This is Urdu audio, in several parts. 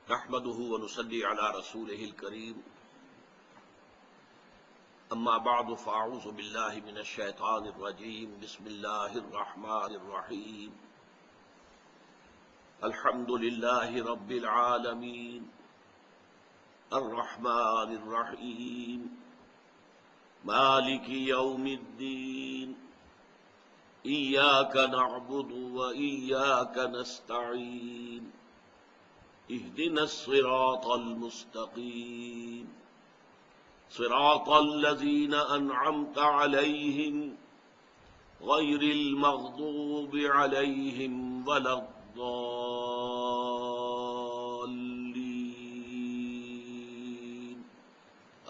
نحمده ونصلي على رسوله الكريم اما بعد فاعوذ بالله من الشيطان الرجيم بسم الله الرحمن الرحيم الحمد لله رب العالمين الرحمن الرحيم مالك يوم الدين إياك نعبد وإياك نستعين اهدنا الصراط المستقيم صراط الذين أنعمت عليهم غير المغضوب عليهم ولا الضالين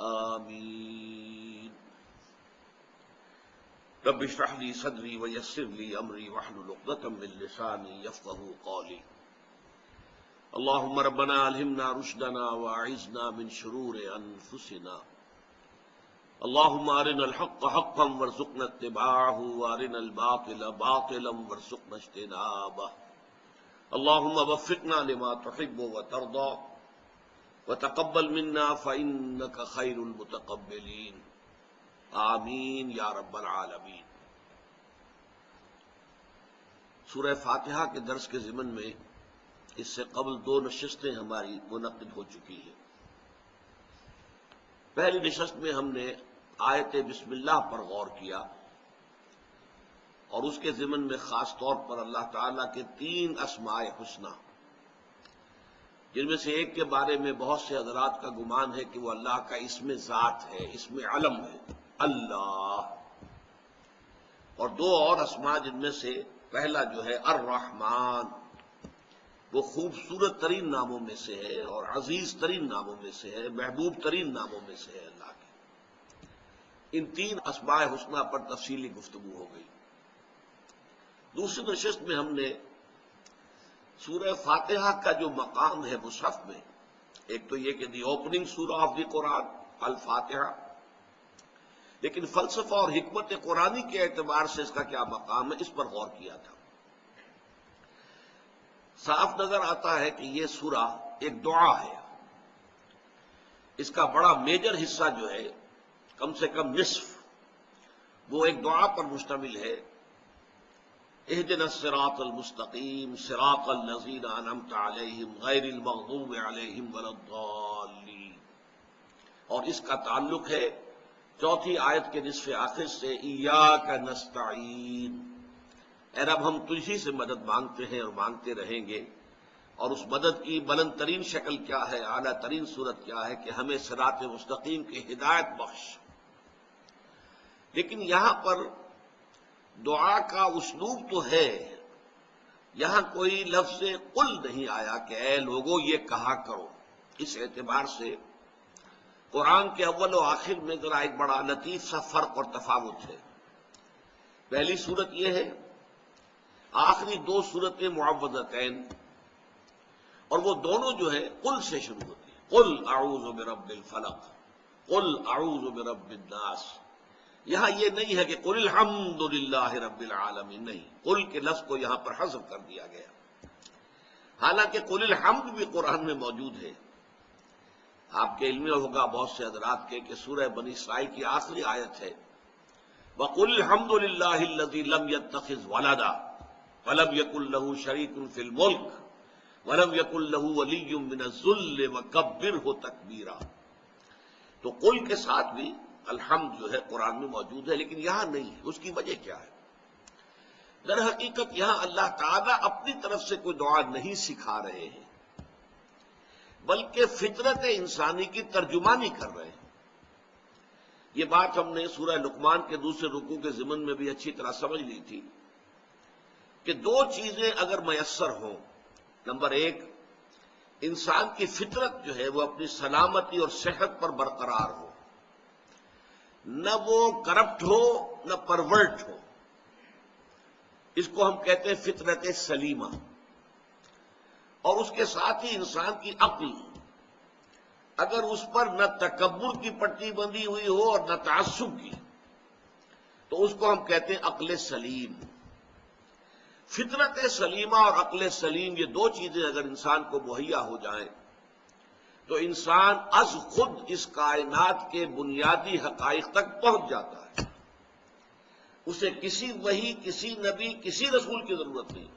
آمين رب اشرح لي صدري ويسر لي أمري واحلل عقدة من لساني يفقهوا قولي اللهم ربنا ألهمنا رشدنا وأعذنا من شرور أنفسنا اللهم أرنا الحق حقا وارزقنا اتباعه وأرنا الباطل باطلا وارزقنا اجتنابه اللهم وفقنا لما تحب وترضى وتقبل منا فإنك خير المتقبلين آمین یا رب العالمین۔ سورہ فاتحہ کے درس کے ضمن میں اس سے قبل 2 نشستیں ہماری منعقد ہو چکی ہیں۔ پہلی نشست میں ہم نے آیت بسم اللہ پر غور کیا اور اس کے ضمن میں خاص طور پر اللہ تعالیٰ کے 3 اسماء حسنی، جن میں سے ایک کے بارے میں بہت سے حضرات کا گمان ہے کہ وہ اللہ کا اسم ذات ہے، اسم علم ہے، اللہ، اور 2 اور اسماء جن میں سے پہلا جو ہے الرحمن، وہ خوبصورت ترین ناموں میں سے ہے اور عزیز ترین ناموں میں سے ہے، محبوب ترین ناموں میں سے ہے اللہ کے۔ ان 3 اسماء حسنی پر تفصیلی گفتگو ہو گئی۔ دوسری نشست میں ہم نے سورہ فاتحہ کا جو مقام ہے مصحف میں، ایک تو یہ کہ دی اوپننگ سورہ آف دی قرآن الفاتحہ، لیکن فلسفہ اور حکمت قرآنی کے اعتبار سے اس کا کیا مقام ہے، اس پر غور کیا تھا۔ صاف نظر آتا ہے کہ یہ سورہ ایک دعا ہے، اس کا بڑا میجر حصہ جو ہے، کم سے کم نصف، وہ ایک دعا پر مشتمل ہے۔ اہدنا الصراط المستقیم صراط الذین انعمت علیہم غیر المغضوب علیہم ولا الضالین، اور اس کا تعلق ہے 4تھی آیت کے نصف آخر سے ایاک نستعین، اے رب ہم تجھی سے مدد مانگتے ہیں اور مانگتے رہیں گے، اور اس مدد کی بلند ترین شکل کیا ہے، اعلیٰ ترین صورت کیا ہے کہ ہمیں صراط مستقیم کی ہدایت بخش۔ لیکن یہاں پر دعا کا اسلوب تو ہے، یہاں کوئی لفظ قل نہیں آیا کہ اے لوگو یہ کہا کرو۔ اس اعتبار سے قرآن کے اول و آخر میں ذرا ایک بڑا لطیف سا فرق اور تفاوت ہے۔ پہلی صورت یہ ہے، آخری 2 صورتیں معوذتین، اور وہ دونوں جو ہے قل سے شروع ہوتی ہیں، قل اعوذ برب الفلق، قل اعوذ برب الناس۔ یہاں یہ نہیں ہے کہ قل الحمد للہ رب العالمین، نہیں، قل کے لفظ کو یہاں پر حذف کر دیا گیا، حالانکہ قل الحمد بھی قرآن میں موجود ہے۔ آپ کے علم میں ہوگا بہت سے حضرات کے کہ سورہ بنی اسرائیل کی آخری آیت ہے وَقُلِ الْحَمْدُ لِلَّهِ الَّذِي لَمْ يَتَّخِذْ وَلَدًا وَلَمْ يَكُن لَّهُ شَرِيكٌ فِي الْمُلْكِ وَلَمْ يَكُن لَّهُ وَلِيٌّ مِّنَ الذُّلِّ وَكَبِّرْهُ تَكْبِيرًا۔ تو قل کے ساتھ بھی الحمد جو ہے قرآن میں موجود ہے، لیکن یہاں نہیں ہے۔ اس کی وجہ کیا ہے؟ در حقیقت یہاں اللہ تعالیٰ اپنی طرف سے کوئی دعا نہیں سکھا رہے ہیں، بلکہ فطرت انسانی کی ترجمانی کر رہے ہیں۔ یہ بات ہم نے سورہ لقمان کے دوسرے رکوع کے ضمن میں بھی اچھی طرح سمجھ لی تھی کہ 2 چیزیں اگر میسر ہوں، نمبر 1، انسان کی فطرت جو ہے وہ اپنی سلامتی اور صحت پر برقرار ہو، نہ وہ کرپٹ ہو نہ پرورٹ ہو، اس کو ہم کہتے ہیں فطرت سلیمہ، اور اس کے ساتھ ہی انسان کی عقل، اگر اس پر نہ تکبر کی پٹی بندھی ہوئی ہو اور نہ تعصب کی، تو اس کو ہم کہتے ہیں عقل سلیم۔ فطرت سلیمہ اور عقل سلیم، یہ 2 چیزیں اگر انسان کو مہیا ہو جائیں تو انسان از خود اس کائنات کے بنیادی حقائق تک پہنچ جاتا ہے. اسے کسی وحی، کسی نبی، کسی رسول کی ضرورت نہیں.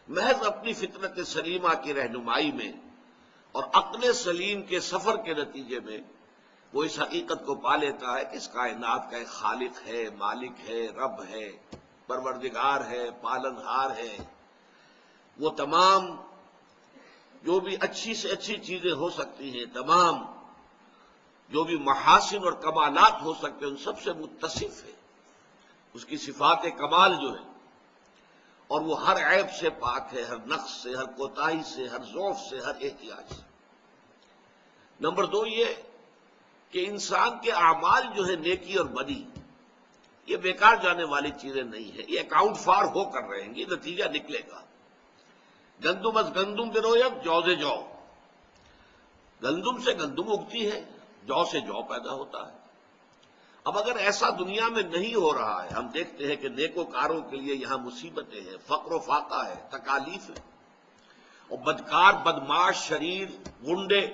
محض اپنی فطرت سلیمہ کی رہنمائی میں اور عقل سلیم کے سفر کے نتیجے میں وہ اس حقیقت کو پا لیتا ہے کہ اس کائنات کا ایک خالق ہے، مالک ہے، رب ہے، پروردگار ہے، پالنہار ہے. وہ تمام جو بھی اچھی سے اچھی چیزیں ہو سکتی ہیں، تمام جو بھی محاسن اور کمالات ہو سکتے ہیں، ان سب سے متصف ہے. اس کی صفات کمال جو ہے، اور وہ ہر عیب سے پاک ہے، ہر نقص سے، ہر کوتاہی سے، ہر ضعف سے، ہر احتیاج سے. نمبر 2 یہ کہ انسان کے اعمال جو ہے نیکی اور بدی، یہ بیکار جانے والی چیزیں نہیں ہیں. یہ اکاؤنٹ فار ہو کر رہیں گی، نتیجہ نکلے گا. گندم از گندم برویت جو سے جو. گندم سے گندم اگتی ہے، جو سے جو پیدا ہوتا ہے. اب اگر ایسا دنیا میں نہیں ہو رہا ہے، ہم دیکھتے ہیں کہ نیکوکاروں کے لیے یہاں مصیبتیں ہیں، فقر و فاقہ ہے، تکالیف ہے، اور بدکار، بدماش، شریر، غنڈے،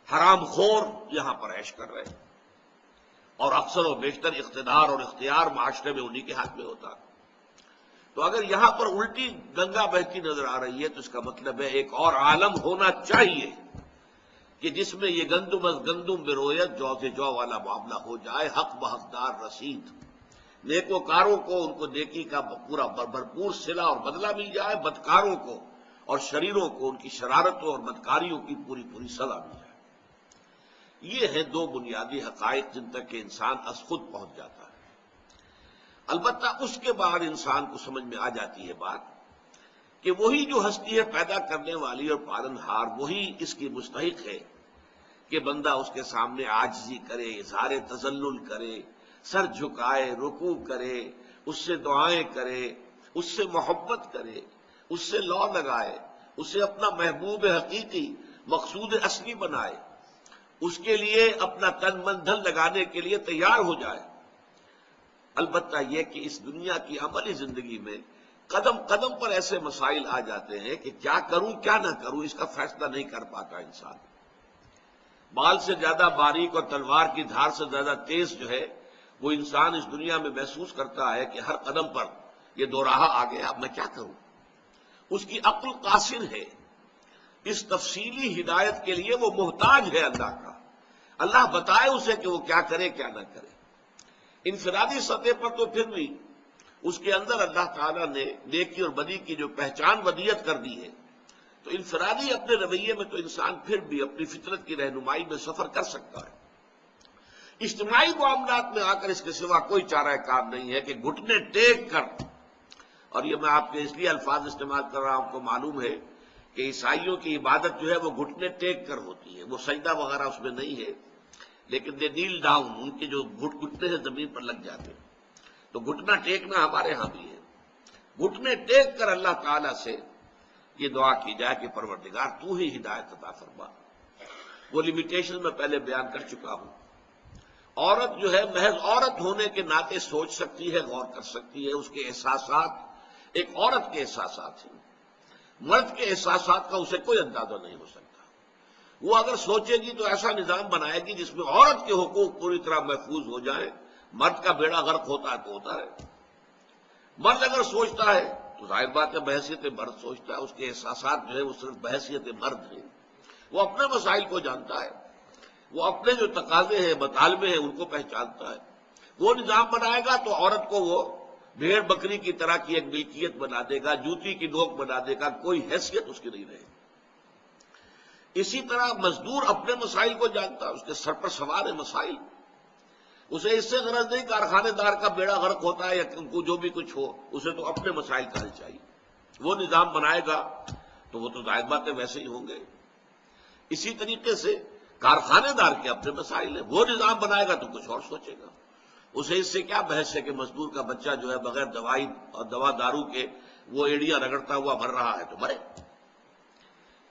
حرام خور یہاں پر عیش کر رہے ہیں، اور اکثر و بیشتر اقتدار اور اختیار معاشرے میں انہی کے ہاتھ میں ہوتا ہے. تو اگر یہاں پر الٹی گنگا بہتی نظر آ رہی ہے تو اس کا مطلب ہے ایک اور عالم ہونا چاہیے کہ جس میں یہ گندم از گندم برویت جو سے جو والا معاملہ ہو جائے، حق بحقدار رسید. نیکوکاروں کو ان کو نیکی کا پورا بھرپور صلہ اور بدلہ مل جائے، بدکاروں کو اور شریروں کو ان کی شرارتوں اور بدکاریوں کی پوری پوری سزا مل جائے. یہ ہے 2 بنیادی حقائق جن تک کہ انسان از خود پہنچ جاتا ہے. البتہ اس کے بعد انسان کو سمجھ میں آ جاتی ہے بات کہ وہی جو ہستی ہے پیدا کرنے والی اور پالنہار، وہی اس کی مستحق ہے کہ بندہ اس کے سامنے عاجزی کرے، اظہار تذلل کرے، سر جھکائے، رکوع کرے، اس سے دعائیں کرے، اس سے محبت کرے، اس سے لو لگائے، اسے اپنا محبوب حقیقی، مقصود اصلی بنائے، اس کے لیے اپنا تن من دھن لگانے کے لیے تیار ہو جائے. البتہ یہ کہ اس دنیا کی عملی زندگی میں قدم قدم پر ایسے مسائل آ جاتے ہیں کہ کیا کروں کیا نہ کروں، اس کا فیصلہ نہیں کر پاتا انسان. بال سے زیادہ باریک اور تلوار کی دھار سے زیادہ تیز جو ہے وہ انسان اس دنیا میں محسوس کرتا ہے کہ ہر قدم پر یہ دوراہا آ گیا، اب میں کیا کروں. اس کی عقل قاصر ہے، اس تفصیلی ہدایت کے لیے وہ محتاج ہے اللہ کا. اللہ بتائے اسے کہ وہ کیا کرے کیا نہ کرے. انفرادی سطح پر تو پھر بھی اس کے اندر اللہ تعالیٰ نے نیکی اور بدی کی جو پہچان ودیت کر دی ہے، تو انفرادی اپنے رویے میں تو انسان پھر بھی اپنی فطرت کی رہنمائی میں سفر کر سکتا ہے. اجتماعی معاملات میں آ کر اس کے سوا کوئی چارہ کار نہیں ہے کہ گھٹنے ٹیک کر، اور یہ میں آپ کے اس لیے الفاظ استعمال کر رہا ہوں، آپ کو معلوم ہے کہ عیسائیوں کی عبادت جو ہے وہ گھٹنے ٹیک کر ہوتی ہے، وہ سجدہ وغیرہ اس میں نہیں ہے، لیکن دے نیل ڈاؤن، ان کے جو گھٹنے سے زمین پر لگ جاتے ہیں. تو گھٹنا ٹیکنا ہمارے ہاں بھی ہے. گھٹنے ٹیک کر اللہ تعالیٰ سے یہ دعا کی جائے کہ پروردگار تو ہی ہدایت عطا فرما. وہ لمیٹیشن میں پہلے بیان کر چکا ہوں. عورت جو ہے محض عورت ہونے کے ناطے سوچ سکتی ہے، غور کر سکتی ہے. اس کے احساسات ایک عورت کے احساسات ہیں، مرد کے احساسات کا اسے کوئی اندازہ نہیں ہو سکتا. وہ اگر سوچے گی تو ایسا نظام بنائے گی جس میں عورت کے حقوق پوری طرح محفوظ ہو جائیں. مرد کا بیڑا غرق ہوتا ہے تو ہوتا ہے. مرد اگر سوچتا ہے تو ظاہر بات ہے بحیثیت مرد سوچتا ہے، اس کے احساسات جو ہے وہ صرف بحیثیت مرد ہیں. وہ اپنے مسائل کو جانتا ہے، وہ اپنے جو تقاضے ہیں، مطالبے ہیں، ان کو پہچانتا ہے. وہ نظام بنائے گا تو عورت کو وہ بھیڑ بکری کی طرح کی ایک ملکیت بنا دے گا، جوتی کی نوک بنا دے گا، کوئی حیثیت اس کی نہیں رہے گی. اسی طرح مزدور اپنے مسائل کو جانتا ہے، اس کے سر پر سوار ہے مسائل. اسے اس سے غرض نہیں کارخانے دار کا بیڑا غرق ہوتا ہے یا جو بھی کچھ ہو، اسے تو اپنے مسائل کا حل چاہیے. وہ نظام بنائے گا تو وہ تو ظاہر باتیں ویسے ہی ہوں گے. اسی طریقے سے کارخانے دار کے اپنے مسائل ہیں، وہ نظام بنائے گا تو کچھ اور سوچے گا. اسے اس سے کیا بحث ہے کہ مزدور کا بچہ جو ہے بغیر دوائی اور دوا دارو کے وہ ایڑیاں رگڑتا ہوا مر رہا ہے تو مرے.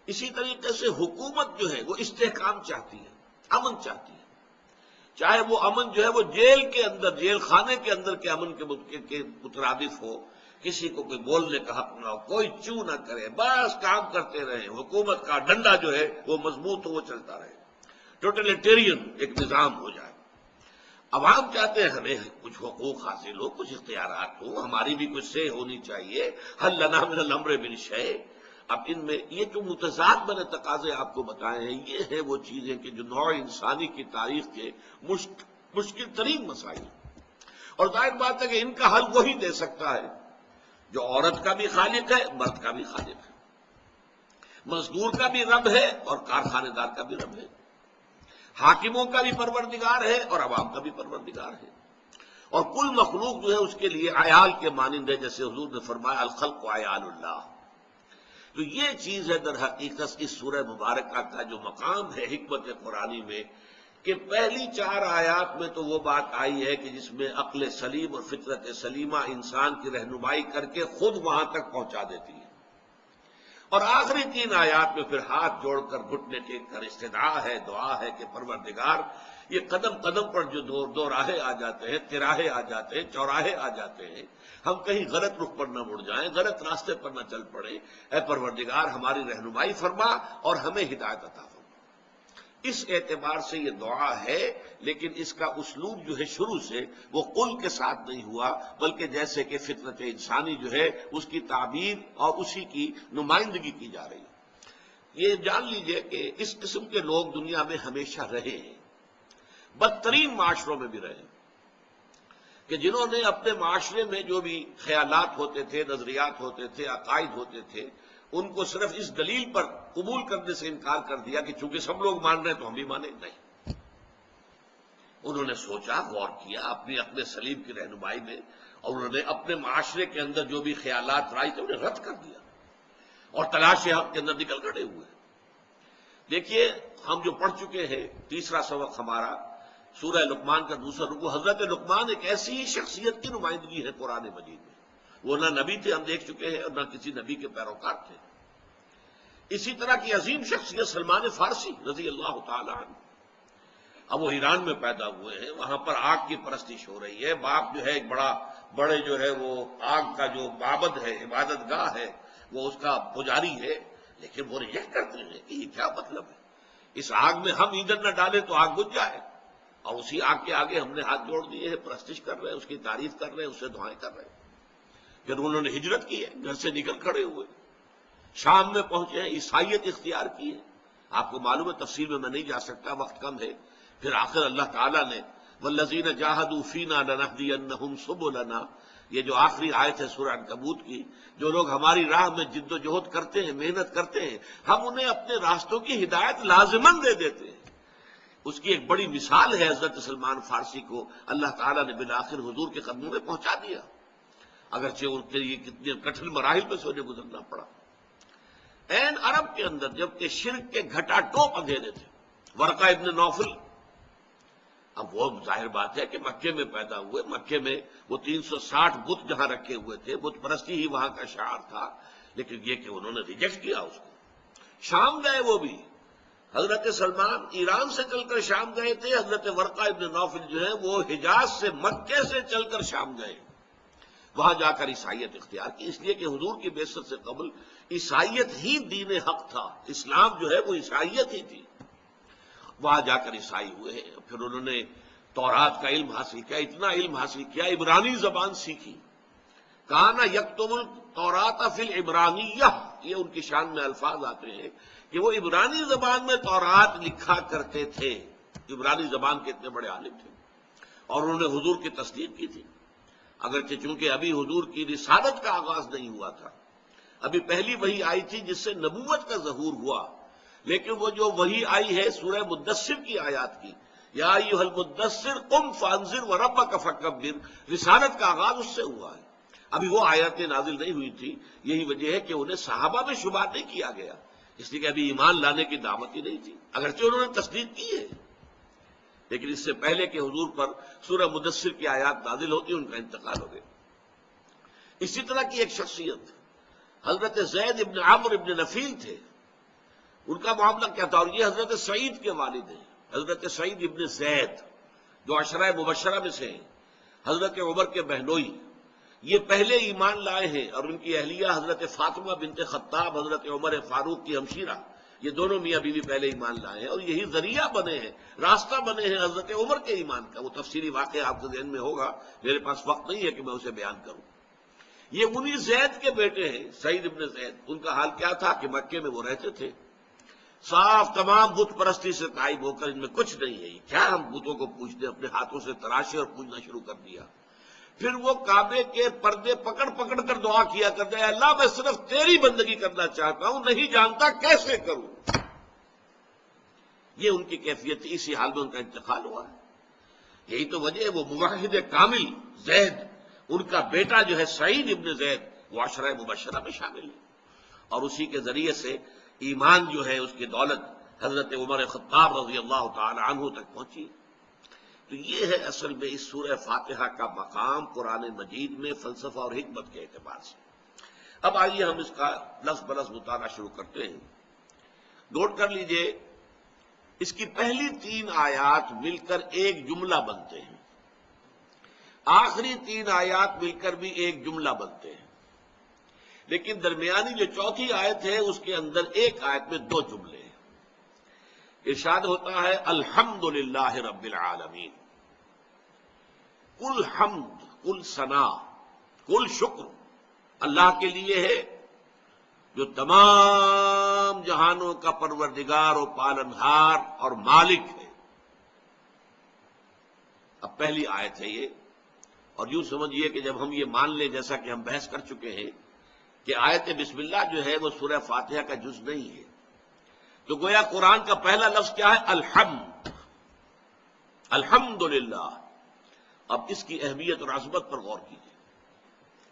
اسی طریقے سے حکومت جو ہے وہ استحکام چاہتی ہے، امن چاہتی ہے. چاہے وہ امن جو ہے وہ جیل کے اندر، جیل خانے کے اندر کے امن کے مترادف ہو کسی کو کوئی بولنے کا حق نہ ہو، کوئی چو نہ کرے، بس کام کرتے رہیں، حکومت کا ڈنڈا جو ہے وہ مضبوط ہو، وہ چلتا رہے، ٹوٹلیٹیرین ایک نظام ہو جائے۔ عوام چاہتے ہیں ہمیں کچھ حقوق حاصل ہو، کچھ اختیارات ہو، ہماری بھی کچھ سے ہونی چاہیے، حل لنا من الامر بالشیء۔ اب ان میں یہ جو متضاد میں نے تقاضے آپ کو بتائے ہیں، یہ ہے وہ چیزیں کہ جو نوع انسانی کی تاریخ کے مشکل ترین مسائل، اور ظاہر بات ہے کہ ان کا حل وہی دے سکتا ہے جو عورت کا بھی خالق ہے، مرد کا بھی خالق ہے، مزدور کا بھی رب ہے اور کارخانے دار کا بھی رب ہے، حاکموں کا بھی پروردگار ہے اور عوام کا بھی پروردگار ہے، اور کل مخلوق جو ہے اس کے لیے عیال کے مانند ہے، جیسے حضور نے فرمایا الخلق عیال اللہ۔ تو یہ چیز ہے در حقیقت اس سورہ مبارکہ کا جو مقام ہے حکمت قرآنی میں، کہ پہلی 4 آیات میں تو وہ بات آئی ہے کہ جس میں عقل سلیم اور فطرت سلیمہ انسان کی رہنمائی کر کے خود وہاں تک پہنچا دیتی ہے، اور آخری 3 آیات میں پھر ہاتھ جوڑ کر گھٹنے ٹیک کر استدعا ہے، دعا ہے کہ پروردگار یہ قدم قدم پر جو دو راہیں آ جاتے ہیں، تراہے آ جاتے ہیں، چوراہے آ جاتے ہیں، ہم کہیں غلط رخ پر نہ مڑ جائیں، غلط راستے پر نہ چل پڑیں، اے پروردگار ہماری رہنمائی فرما اور ہمیں ہدایت عطا فرما۔ اس اعتبار سے یہ دعا ہے، لیکن اس کا اسلوب جو ہے شروع سے وہ قل کے ساتھ نہیں ہوا، بلکہ جیسے کہ فطرت انسانی جو ہے اس کی تعبیر اور اسی کی نمائندگی کی جا رہی ہے۔ یہ جان لیجئے کہ اس قسم کے لوگ دنیا میں ہمیشہ رہے ہیں، بدترین معاشروں میں بھی رہے، کہ جنہوں نے اپنے معاشرے میں جو بھی خیالات ہوتے تھے، نظریات ہوتے تھے، عقائد ہوتے تھے، ان کو صرف اس دلیل پر قبول کرنے سے انکار کر دیا کہ چونکہ سب لوگ مان رہے ہیں تو ہم بھی مانیں نہیں۔ انہوں نے سوچا، غور کیا اپنی عقل سلیم کی رہنمائی میں، اور انہوں نے اپنے معاشرے کے اندر جو بھی خیالات رائے تھے انہیں رد کر دیا اور تلاش حق کے اندر نکل کھڑے ہوئے۔ دیکھیے ہم جو پڑھ چکے ہیں، تیسرا سبق ہمارا سورہ لقمان کا دوسرا رکوع، حضرت لقمان ایک ایسی ہی شخصیت کی نمائندگی ہے قرآن مجید میں، وہ نہ نبی تھے ہم دیکھ چکے ہیں اور نہ کسی نبی کے پیروکار تھے۔ اسی طرح کی عظیم شخصیت سلمان فارسی رضی اللہ تعالی عنہ، اب وہ ایران میں پیدا ہوئے ہیں، وہاں پر آگ کی پرستش ہو رہی ہے، باپ جو ہے ایک بڑے جو ہے وہ آگ کا جو معبد ہے، عبادت گاہ ہے، وہ اس کا پجاری ہے، لیکن وہ ریجیکٹ کرتے ہیں کہ یہ کیا مطلب ہے، اس آگ میں ہم ایندھن نہ ڈالیں تو آگ بجھ جائے، اور اسی آگ کے آگے ہم نے ہاتھ جوڑ دیے ہیں، پرستش کر رہے ہیں، اس کی تعریف کر رہے ہیں، اسے دعائیں کر رہے ہیں۔ پھر انہوں نے ہجرت کی ہے، گھر سے نکل کھڑے ہوئے، شام میں پہنچے ہیں، عیسائیت اختیار کی ہے، آپ کو معلوم ہے تفصیل میں نہیں جا سکتا، وقت کم ہے۔ پھر آخر اللہ تعالیٰ نے والذین جاہدوا فینا لنہدینہم سبلنا، یہ جو آخری آیت ہے سورہ عنکبوت کی، جو لوگ ہماری راہ میں جد و جہد کرتے ہیں، محنت کرتے ہیں، ہم انہیں اپنے راستوں کی ہدایت لازماً دے دیتے ہیں۔ اس کی ایک بڑی مثال ہے حضرت سلمان فارسی کو اللہ تعالیٰ نے بالآخر حضور کے قدموں میں پہنچا دیا، اگرچہ ان کے لیے کتنے کٹھن مراحل پہ سے انہیں گزرنا پڑا۔ عین عرب کے اندر جبکہ شرک کے گھٹا ٹوپ اندھیرے تھے، ورقہ ابن نوفل، اب وہ ظاہر بات ہے کہ مکے میں پیدا ہوئے، مکے میں وہ 360 بت جہاں رکھے ہوئے تھے، بت پرستی ہی وہاں کا شعار تھا، لیکن یہ کہ انہوں نے ریجیکٹ کیا اس کو۔ شام گئے وہ بھی، حضرت سلمان ایران سے چل کر شام گئے تھے، حضرت ورقہ ابن نوفل جو ہے وہ حجاز سے مکے سے چل کر شام گئے، وہاں جا کر عیسائیت اختیار کی، اس لیے کہ حضور کی بعثت سے قبل عیسائیت ہی دین حق تھا، اسلام جو ہے وہ عیسائیت ہی تھی۔ وہاں جا کر عیسائی ہوئے، پھر انہوں نے تورات کا علم حاصل کیا، اتنا علم حاصل کیا، عبرانی زبان سیکھی، کان یکتب التوراۃ فی العبرانیہ، یہ ان کی شان میں الفاظ آتے ہیں کہ وہ عبرانی زبان میں تورات لکھا کرتے تھے، عبرانی زبان کے اتنے بڑے عالم تھے، اور انہوں نے حضور کی تصدیق کی تھی، اگرچہ چونکہ ابھی حضور کی رسالت کا آغاز نہیں ہوا تھا، ابھی پہلی وحی آئی تھی جس سے نبوت کا ظہور ہوا، لیکن وہ جو وحی آئی ہے سورہ مدثر کی آیات کی، یا ایھا المدثر قم فانذر وربک فکبر، رسالت کا آغاز اس سے ہوا ہے، ابھی وہ آیاتیں نازل نہیں ہوئی تھی، یہی وجہ ہے کہ انہیں صحابہ میں شمار نہیں کیا گیا، اس لیے کہ ابھی ایمان لانے کی دعوت ہی نہیں تھی، اگرچہ انہوں نے تصدیق کی ہے، لیکن اس سے پہلے کہ حضور پر سورہ مدثر کی آیات نازل ہوتی ان کا انتقال ہو گیا۔ اسی طرح کی ایک شخصیت حضرت زید ابن عمرو ابن نفیل تھے، ان کا معاملہ کیا تھا، اور یہ حضرت سعید کے والد ہیں، حضرت سعید ابن زید جو عشرہ مبشرہ میں سے ہیں، حضرت عمر کے بہنوئی، یہ پہلے ایمان لائے ہیں، اور ان کی اہلیہ حضرت فاطمہ بنت خطاب حضرت عمر فاروق کی ہمشیرہ، یہ دونوں میاں بیوی پہلے ایمان لائے ہیں، اور یہی ذریعہ بنے ہیں، راستہ بنے ہیں حضرت عمر کے ایمان کا۔ وہ تفصیلی واقعہ آپ کے ذہن میں ہوگا، میرے پاس وقت نہیں ہے کہ میں اسے بیان کروں۔ یہ انہی زید کے بیٹے ہیں، سعید ابن زید۔ ان کا حال کیا تھا کہ مکے میں وہ رہتے تھے، صاف تمام بت پرستی سے تائب ہو کر ان میں کچھ نہیں ہے، کیا ہم بتوں کو پوجتے، اپنے ہاتھوں سے تراشے اور پوجنا شروع کر دیا۔ پھر وہ کعبے کے پردے پکڑ پکڑ کر دعا کیا کرتے ہیں، اللہ میں صرف تیری بندگی کرنا چاہتا ہوں، نہیں جانتا کیسے کروں۔ یہ ان کی کیفیت تھی، اسی حال میں ان کا انتقال ہوا ہے۔ یہی تو وجہ ہے، وہ موحد کامل زید، ان کا بیٹا جو ہے سعید ابن زید، وہ عشرہ مبشرہ میں شامل ہے، اور اسی کے ذریعے سے ایمان جو ہے، اس کی دولت حضرت عمر خطاب رضی اللہ تعالی عنہ تک پہنچی۔ تو یہ ہے اصل میں اس سورہ فاتحہ کا مقام قرآن مجید میں فلسفہ اور حکمت کے اعتبار سے۔ اب آئیے ہم اس کا لفظ بلفظ مطالعہ شروع کرتے ہیں۔ نوٹ کر لیجئے، اس کی پہلی 3 آیات مل کر ایک جملہ بنتے ہیں، آخری 3 آیات مل کر بھی ایک جملہ بنتے ہیں، لیکن درمیانی جو چوتھی آیت ہے اس کے اندر ایک آیت میں 2 جملے ہیں۔ ارشاد ہوتا ہے الحمدللہ رب العالمین، کل حمد، کل ثنا، کل شکر اللہ کے لیے ہے جو تمام جہانوں کا پروردگار و پالنہار اور مالک ہے۔ اب پہلی آیت ہے یہ، اور یوں سمجھیے کہ جب ہم یہ مان لیں، جیسا کہ ہم بحث کر چکے ہیں کہ آیت بسم اللہ جو ہے وہ سورہ فاتحہ کا جز نہیں ہے، تو گویا قرآن کا پہلا لفظ کیا ہے؟ الحمد، الحمدللہ۔ اب اس کی اہمیت اور عظمت پر غور کیجیے۔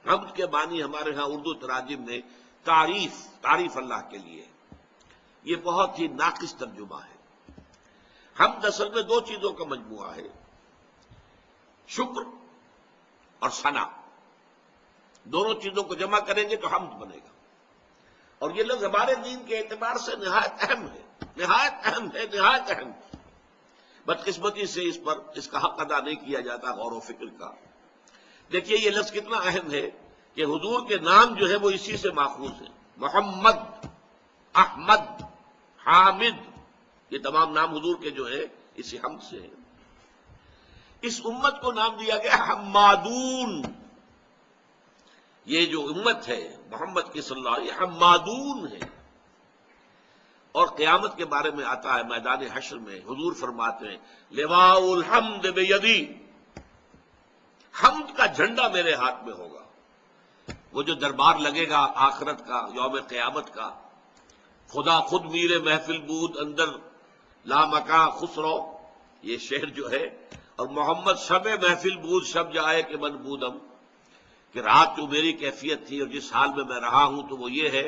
حمد کے معنی ہمارے ہاں اردو تراجم میں تعریف اللہ کے لیے، یہ بہت ہی ناقص ترجمہ ہے۔ حمد اصل میں 2 چیزوں کا مجموعہ ہے، شکر اور ثنا، دونوں چیزوں کو جمع کریں گے تو حمد بنے گا، اور یہ لفظ ہمارے دین کے اعتبار سے نہایت اہم ہے، نہایت اہم ہے، نہایت اہم۔ بدقسمتی سے اس کا حق ادا نہیں کیا جاتا، غور و فکر کا۔ دیکھیے یہ لفظ کتنا اہم ہے کہ حضور کے نام جو ہے وہ اسی سے ماخوذ ہے، محمد، احمد، حامد، یہ تمام نام حضور کے جو ہے اسی حمد سے ہے۔ اس امت کو نام دیا گیا حمادون، یہ جو امت ہے محمد کی صلی اللہ علیہ وسلم، یہ حمادون ہے۔ اور قیامت کے بارے میں آتا ہے میدان حشر میں، حضور فرماتے ہیں لواء الحمد بیدی، حمد کا جھنڈا میرے ہاتھ میں ہوگا۔ وہ جو دربار لگے گا آخرت کا، یوم قیامت کا، خدا خود میر محفل بود اندر لامکاں خسرو، یہ شعر جو ہے، اور محمد شب محفل بود شب جائے کہ من بودم، کہ رات جو میری کیفیت تھی اور جس حال میں رہا ہوں تو وہ یہ ہے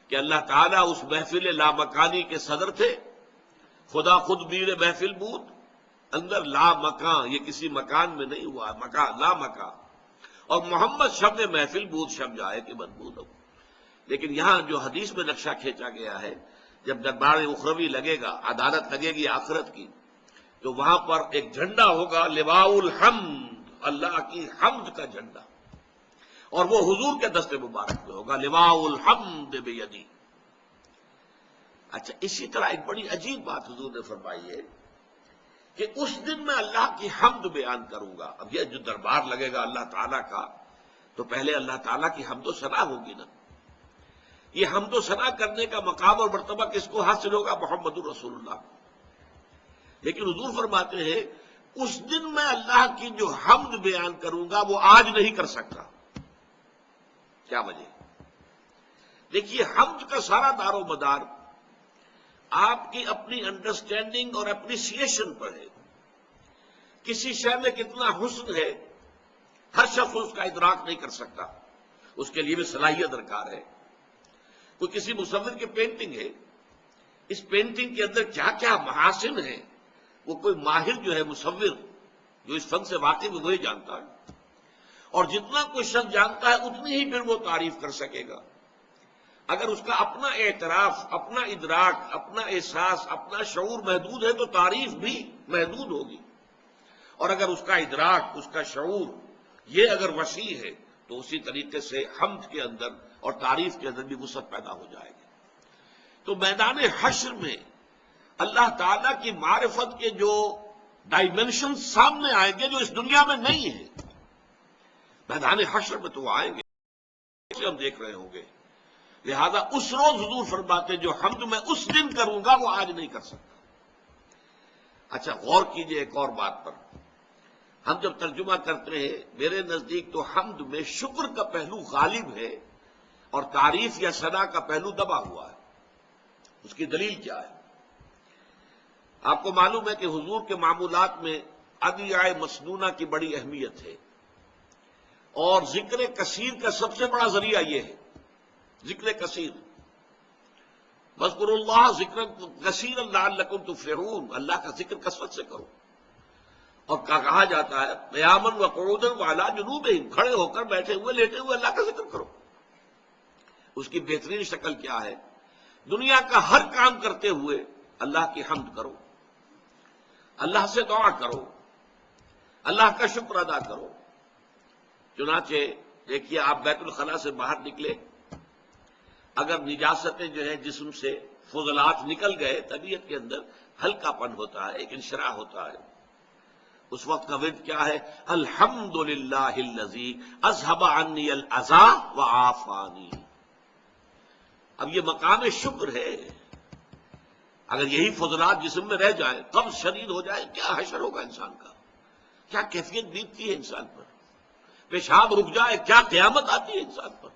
کہ اللہ تعالیٰ اس محفل لامکانی کے صدر تھے، خدا خود میر محفل بود اندر لامکان، یہ کسی مکان میں نہیں ہوا، مکان لامکان، اور محمد شب محفل بود شب جائے کہ من بودم۔ لیکن یہاں جو حدیث میں نقشہ کھینچا گیا ہے، جب دربار اخروی لگے گا، عدالت لگے گی آخرت کی، تو وہاں پر ایک جھنڈا ہوگا لواء الحمد، اللہ کی حمد کا جھنڈا، اور وہ حضور کے دست مبارک میں ہوگا، لواء الحمد بیدی۔ اچھا، اسی طرح ایک بڑی عجیب بات حضور نے فرمائی ہے کہ اس دن میں اللہ کی حمد بیان کروں گا۔ اب یہ جو دربار لگے گا اللہ تعالیٰ کا، تو پہلے اللہ تعالیٰ کی حمد و ثنا ہوگی نا۔ یہ حمد و ثنا کرنے کا مقام اور مرتبہ کس کو حاصل ہوگا؟ محمد الرسول اللہ۔ لیکن حضور فرماتے ہیں اس دن میں اللہ کی جو حمد بیان کروں گا وہ آج نہیں کر سکتا۔ کیا وجہ؟ دیکھیے حمد کا سارا دار و مدار آپ کی اپنی انڈرسٹینڈنگ اور اپریسیشن پر ہے۔ کسی شے میں کتنا حسن ہے ہر شخص اس کا ادراک نہیں کر سکتا، اس کے لیے بھی صلاحیت درکار ہے۔ کوئی کسی مصور کی پینٹنگ ہے، اس پینٹنگ کے اندر کیا کیا محاسن ہیں وہ کوئی ماہر جو ہے مصور جو اس فن سے واقف ہے وہی جانتا ہے، اور جتنا کوئی شخص جانتا ہے اتنی ہی پھر وہ تعریف کر سکے گا۔ اگر اس کا اپنا اعتراف، اپنا ادراک، اپنا احساس، اپنا شعور محدود ہے تو تعریف بھی محدود ہوگی، اور اگر اس کا ادراک، اس کا شعور یہ اگر وسیع ہے تو اسی طریقے سے حمد کے اندر اور تعریف کے اندر بھی وسعت پیدا ہو جائے گی. تو میدان حشر میں اللہ تعالیٰ کی معرفت کے جو ڈائمینشن سامنے آئیں گے جو اس دنیا میں نہیں ہے، میدان حشر میں تو وہ آئیں گے، اسے ہم دیکھ رہے ہوں گے. لہذا اس روز حضور فرماتے جو حمد میں اس دن کروں گا وہ آج نہیں کر سکتا. اچھا غور کیجئے ایک اور بات پر. ہم جب ترجمہ کرتے ہیں میرے نزدیک تو حمد میں شکر کا پہلو غالب ہے اور تعریف یا ثنا کا پہلو دبا ہوا ہے. اس کی دلیل کیا ہے؟ آپ کو معلوم ہے کہ حضور کے معمولات میں ادعیاء مسنونہ کی بڑی اہمیت ہے، اور ذکر کثیر کا سب سے بڑا ذریعہ یہ ہے. ذکر کثیر، واذکروا اللہ ذکر کثیرا لعلکم تفلحون، اللہ کا ذکر کثرت سے کرو. اور کہا جاتا ہے قیاما وقعودا وعلی جنوبہم، کھڑے ہو کر، بیٹھے ہوئے، لیٹے ہوئے اللہ کا ذکر کرو. اس کی بہترین شکل کیا ہے؟ دنیا کا ہر کام کرتے ہوئے اللہ کی حمد کرو، اللہ سے دعا کرو، اللہ کا شکر ادا کرو. چنانچہ دیکھیے آپ بیت الخلاء سے باہر نکلے، اگر نجاستیں جو ہے جسم سے فضلات نکل گئے، طبیعت کے اندر ہلکا پن ہوتا ہے، ایک انشراح ہوتا ہے. اس وقت کا ورد کیا ہے؟ الحمدللہ الذی اذھب عنی الاذی وعافانی. اب یہ مقام شکر ہے. اگر یہی فضلات جسم میں رہ جائیں، قبض شدید ہو جائے، کیا حشر ہوگا انسان کا، کیا کیفیت بیتتی ہے انسان پر. پیشاب رک جائے، کیا قیامت آتی ہے انسان پر.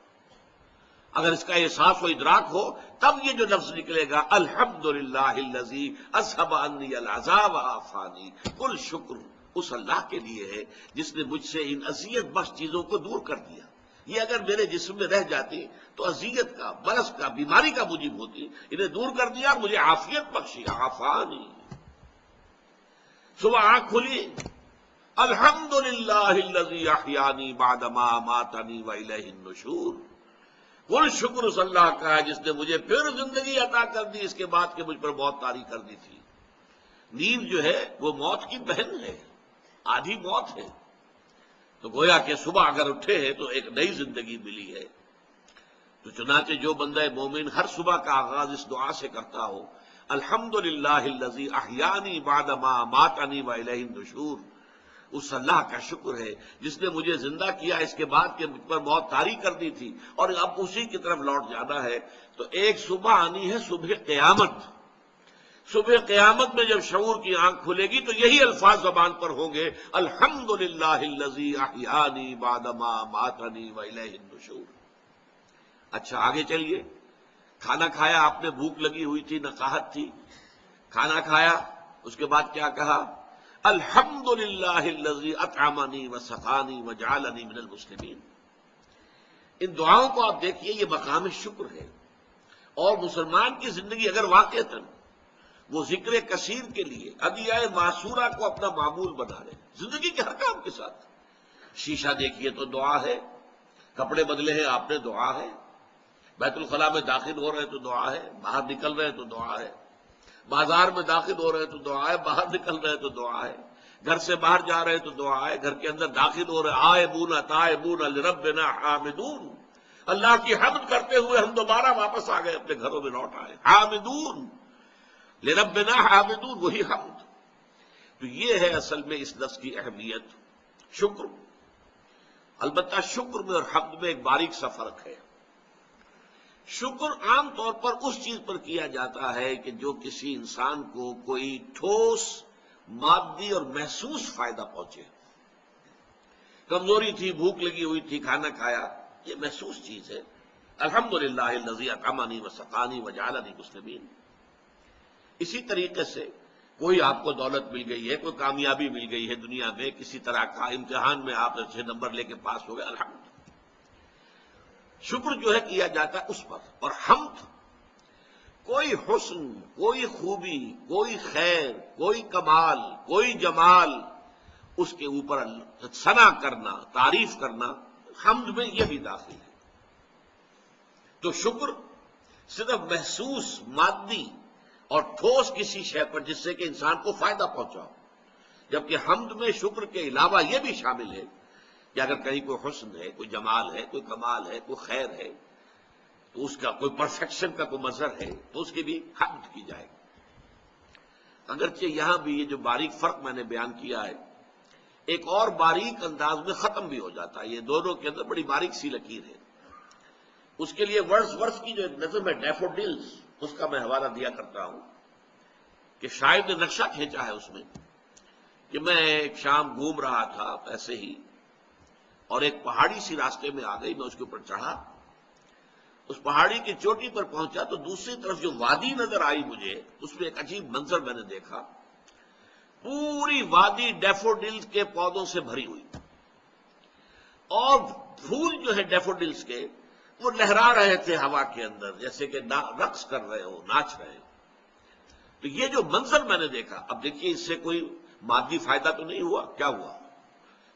اگر اس کا احساس و ادراک ہو تب یہ جو لفظ نکلے گا الحمدللہ الذی اذھب عنی الاذی وعافانی، کل شکر اس اللہ کے لیے ہے جس نے مجھ سے ان اذیت بخش چیزوں کو دور کر دیا. یہ اگر میرے جسم میں رہ جاتی تو اذیت کا، مرض کا، بیماری کا موجب ہوتی. انہیں دور کر دیا، مجھے عافیت بخشی، عافانی. صبح آنکھ کھلی، الحمدللہ الذی احیانی بعد ما اماتنی والیہ النشور. کل شکر اس اللہ کا ہے جس نے مجھے پھر زندگی عطا کر دی اس کے بعد کہ مجھ پر موت طاری کر دی تھی. نیند جو ہے وہ موت کی بہن ہے، آدھی موت ہے. تو گویا کہ صبح اگر اٹھے ہیں تو ایک نئی زندگی ملی ہے. تو چنانچہ جو بندہ مومن ہر صبح کا آغاز اس دعا سے کرتا ہو، الحمدللہ الذی احیانی بعد ما اماتنی والیہ النشور، اس اللہ کا شکر ہے جس نے مجھے زندہ کیا اس کے بعد کہ مجھ پر موت طاری کر دی تھی اور اب اسی کی طرف لوٹ جانا ہے. تو ایک صبح آنی ہے، صبح قیامت. صبح قیامت میں جب شعور کی آنکھ کھلے گی تو یہی الفاظ زبان پر ہوں گے، الحمدللہ الذی احیانی بعد ما اماتنی والیہ النشور. اچھا آگے چلیے. کھانا کھایا آپ نے، بھوک لگی ہوئی تھی، نقاہت تھی، کھانا کھایا، اس کے بعد کیا کہا؟ الحمدللہ الذی اطعمنی وسقانی وجعلنی من المسلمین. ان دعاؤں کو آپ دیکھیے، یہ مقام شکر ہے. اور مسلمان کی زندگی اگر واقعتاً وہ ذکر کثیر کے لیے ادعیاء معصورہ کو اپنا معمول بنا لے زندگی کے ہر کام کے ساتھ، شیشہ دیکھیے تو دعا ہے، کپڑے بدلے ہیں آپ نے، دعا ہے، بیت الخلاء میں داخل ہو رہے ہیں تو دعا ہے، باہر نکل رہے ہیں تو دعا ہے، بازار میں داخل ہو رہے ہیں تو دعا ہے، باہر نکل رہے ہیں تو دعا ہے، گھر سے باہر جا رہے ہیں تو دعا ہے، گھر کے اندر داخل ہو رہے ہیں، آئبون تائبون لربنا حامدون، اللہ کی حمد کرتے ہوئے ہم دوبارہ واپس آ گئے، اپنے گھروں میں لوٹ آئے. حامدون لربنا حامدون، وہی حمد. تو یہ ہے اصل میں اس لفظ کی اہمیت، شکر. البتہ شکر میں اور حمد میں ایک باریک سا فرق ہے. شکر عام طور پر اس چیز پر کیا جاتا ہے کہ جو کسی انسان کو کوئی ٹھوس مادی اور محسوس فائدہ پہنچے. کمزوری تھی، بھوک لگی ہوئی تھی، کھانا کھایا، یہ محسوس چیز ہے. الحمدللہ الذی اطعمنی وسقانی وجعلنی مسلمین. اسی طریقے سے کوئی آپ کو دولت مل گئی ہے، کوئی کامیابی مل گئی ہے دنیا میں، کسی طرح کا امتحان میں آپ اچھے نمبر لے کے پاس ہو گئے، الحمد. شکر جو ہے کیا جاتا ہے اس پر. اور حمد کوئی حسن، کوئی خوبی، کوئی خیر، کوئی کمال، کوئی جمال، اس کے اوپر ثنا کرنا، تعریف کرنا، حمد میں یہ بھی داخل ہے. تو شکر صرف محسوس، مادی اور ٹھوس کسی شے پر جس سے کہ انسان کو فائدہ پہنچا، جبکہ حمد میں شکر کے علاوہ یہ بھی شامل ہے یا اگر کہیں کوئی حسن ہے، کوئی جمال ہے، کوئی کمال ہے، کوئی خیر ہے، تو اس کا کوئی پرفیکشن کا کوئی مظہر ہے تو اس کی بھی حمد کی جائے گی۔ اگرچہ یہاں بھی یہ جو باریک فرق میں نے بیان کیا ہے ایک اور باریک انداز میں ختم بھی ہو جاتا ہے، یہ دونوں کے اندر بڑی باریک سی لکیر ہے۔ اس کے لیے ورڈز کی جو ایک نظم ہے ڈیفوڈلز، اس کا میں حوالہ دیا کرتا ہوں کہ شاعر نے نقشہ کھینچا ہے اس میں کہ میں ایک شام گھوم رہا تھا ایسے ہی، اور ایک پہاڑی سی راستے میں آ گئی، میں اس کے اوپر چڑھا، اس پہاڑی کی چوٹی پر پہنچا تو دوسری طرف جو وادی نظر آئی مجھے، اس میں ایک عجیب منظر میں نے دیکھا، پوری وادی ڈیفوڈلز کے پودوں سے بھری ہوئی، اور پھول جو ہے ڈیفوڈلز کے وہ لہرا رہے تھے ہوا کے اندر جیسے کہ رقص کر رہے ہو، ناچ رہے ہو۔ تو یہ جو منظر میں نے دیکھا، اب دیکھیے اس سے کوئی مادی فائدہ تو نہیں ہوا، کیا ہوا؟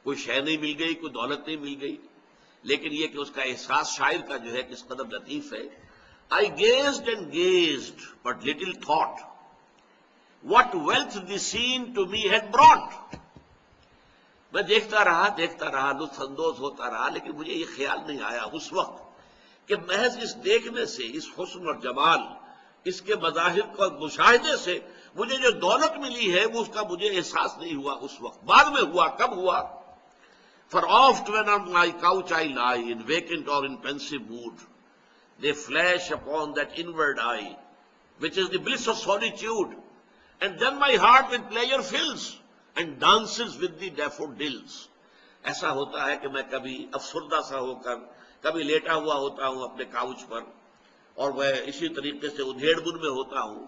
کوئی شے نہیں مل گئی، کوئی دولت نہیں مل گئی، لیکن یہ کہ اس کا احساس شاعر کا جو ہے کس قدر لطیف ہے۔ I gazed and gazed but little thought what wealth the scene to me had brought. میں دیکھتا رہا، لطف اندوز ہوتا رہا، لیکن مجھے یہ خیال نہیں آیا اس وقت کہ محض اس دیکھنے سے، اس حسن اور جمال، اس کے مظاہر کو مشاہدے سے مجھے جو دولت ملی ہے وہ اس کا مجھے احساس نہیں ہوا اس وقت، بعد میں ہوا۔ کب ہوا؟ For oft when on my couch I lie, in vacant or in pensive mood, they flash upon that inward eye, which is the bliss of solitude, and then my heart with pleasure fills, and dances with the daffodils. ایسا ہوتا ہے کہ میں کبھی افسردہ سا ہو کر کبھی لیٹا ہوا ہوتا ہوں اپنے کاؤچ پر، اور میں اسی طریقے سے ادھیڑ بن میں ہوتا ہوں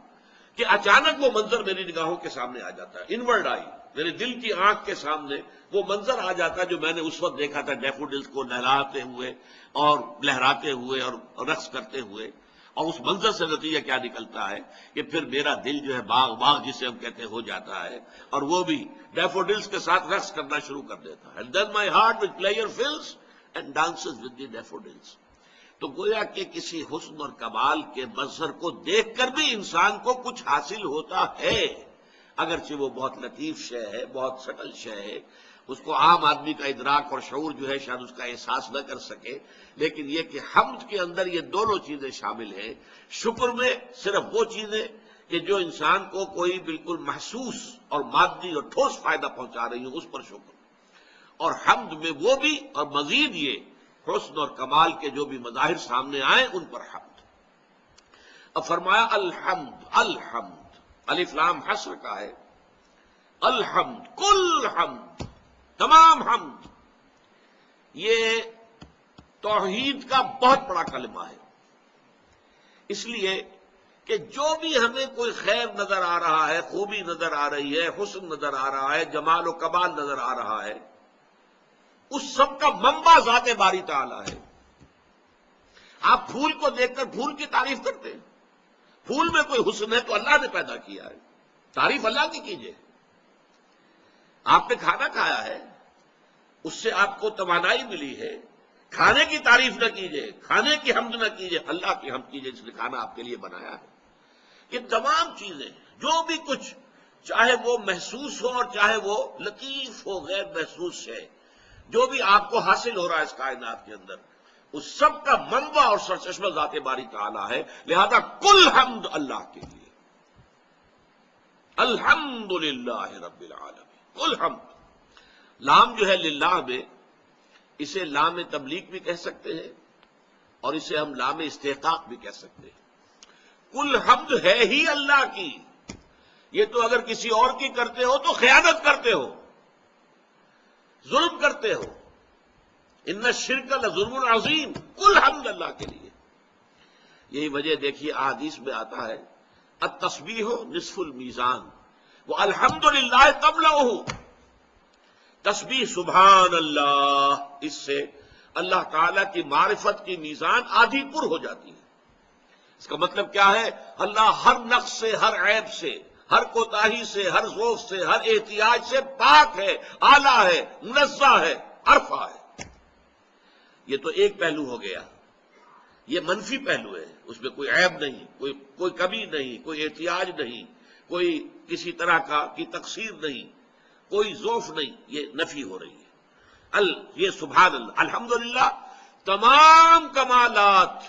کہ اچانک وہ منظر میری نگاہوں کے سامنے آ جاتا ہے، انورڈ آئی، میرے دل کی آنکھ کے سامنے وہ منظر آ جاتا ہے جو میں نے اس وقت دیکھا تھا ڈیفوڈلز کو لہراتے ہوئے اور لہراتے ہوئے اور رقص کرتے ہوئے۔ اور اس منظر سے نتیجہ کیا نکلتا ہے کہ پھر میرا دل جو ہے باغ جسے ہم کہتے ہیں ہو جاتا ہے، اور وہ بھی ڈیفوڈلز کے ساتھ رقص کرنا شروع کر دیتا ہے۔ And then my heart with pleasure fills and dances with the daffodils. تو گویا کہ کسی حسن اور کمال کے مظہر کو دیکھ کر بھی انسان کو کچھ حاصل ہوتا ہے، اگرچہ وہ بہت لطیف شے ہے، بہت سٹل شے ہے، اس کو عام آدمی کا ادراک اور شعور جو ہے شاید اس کا احساس نہ کر سکے، لیکن یہ کہ حمد کے اندر یہ دونوں چیزیں شامل ہیں۔ شکر میں صرف وہ چیزیں کہ جو انسان کو کوئی بالکل محسوس اور مادی اور ٹھوس فائدہ پہنچا رہی ہوں اس پر شکر، اور حمد میں وہ بھی، اور مزید یہ حسن اور کمال کے جو بھی مظاہر سامنے آئے ان پر حمد۔ اب فرمایا الحمد، الحمد الف لام حسر کا ہے، الحمد، کل حمد، تمام حمد، یہ توحید کا بہت بڑا کلمہ ہے، اس لیے کہ جو بھی ہمیں کوئی خیر نظر آ رہا ہے، خوبی نظر آ رہی ہے، حسن نظر آ رہا ہے، جمال و کمال نظر آ رہا ہے، اس سب کا منبع ذات باری تعالی ہے۔ آپ پھول کو دیکھ کر پھول کی تعریف کرتے ہیں، پھول میں کوئی حسن ہے تو اللہ نے پیدا کیا ہے، تعریف اللہ کی کیجئے۔ آپ نے کھانا کھایا ہے، اس سے آپ کو توانائی ملی ہے، کھانے کی تعریف نہ کیجئے، کھانے کی حمد نہ کیجئے، اللہ کی حمد کیجئے جس نے کھانا آپ کے لیے بنایا ہے۔ یہ تمام چیزیں جو بھی کچھ، چاہے وہ محسوس ہو اور چاہے وہ لطیف ہو، غیر محسوس ہے، جو بھی آپ کو حاصل ہو رہا ہے اس کائنات کے اندر، اس سب کا منبع اور سرچشمہ ذات باری تعالی ہے، لہذا کل حمد اللہ کے لیے۔ الحمد للہ رب العالمین، کل حمد۔ لام جو ہے للہ میں، اسے لام تبلیغ بھی کہہ سکتے ہیں اور اسے ہم لام استحقاق بھی کہہ سکتے ہیں۔ کل حمد ہے ہی اللہ کی، یہ تو اگر کسی اور کی کرتے ہو تو خیانت کرتے ہو، ظلم کرتے ہو، ان الشرک لظلم عظیم، کل حمد اللہ کے لیے۔ یہی وجہ دیکھیے احادیث میں آتا ہے التسبیح نصف المیزان والحمدللہ قبلہ، تسبیح سبحان اللہ، اس سے اللہ تعالی کی معرفت کی میزان آدھی پر ہو جاتی ہے۔ اس کا مطلب کیا ہے؟ اللہ ہر نقص سے، ہر عیب سے، ہر کوتاہی سے، ہر ذوق سے، ہر احتیاج سے پاک ہے، اعلیٰ ہے، منزہ ہے، عرفہ ہے۔ یہ تو ایک پہلو ہو گیا، یہ منفی پہلو ہے، اس میں کوئی عیب نہیں، کوئی کمی نہیں، کوئی احتیاج نہیں، کوئی کسی طرح کی تقصیر نہیں، کوئی ضعف نہیں، یہ نفی ہو رہی ہے۔ یہ سبحان اللہ، الحمدللہ تمام کمالات،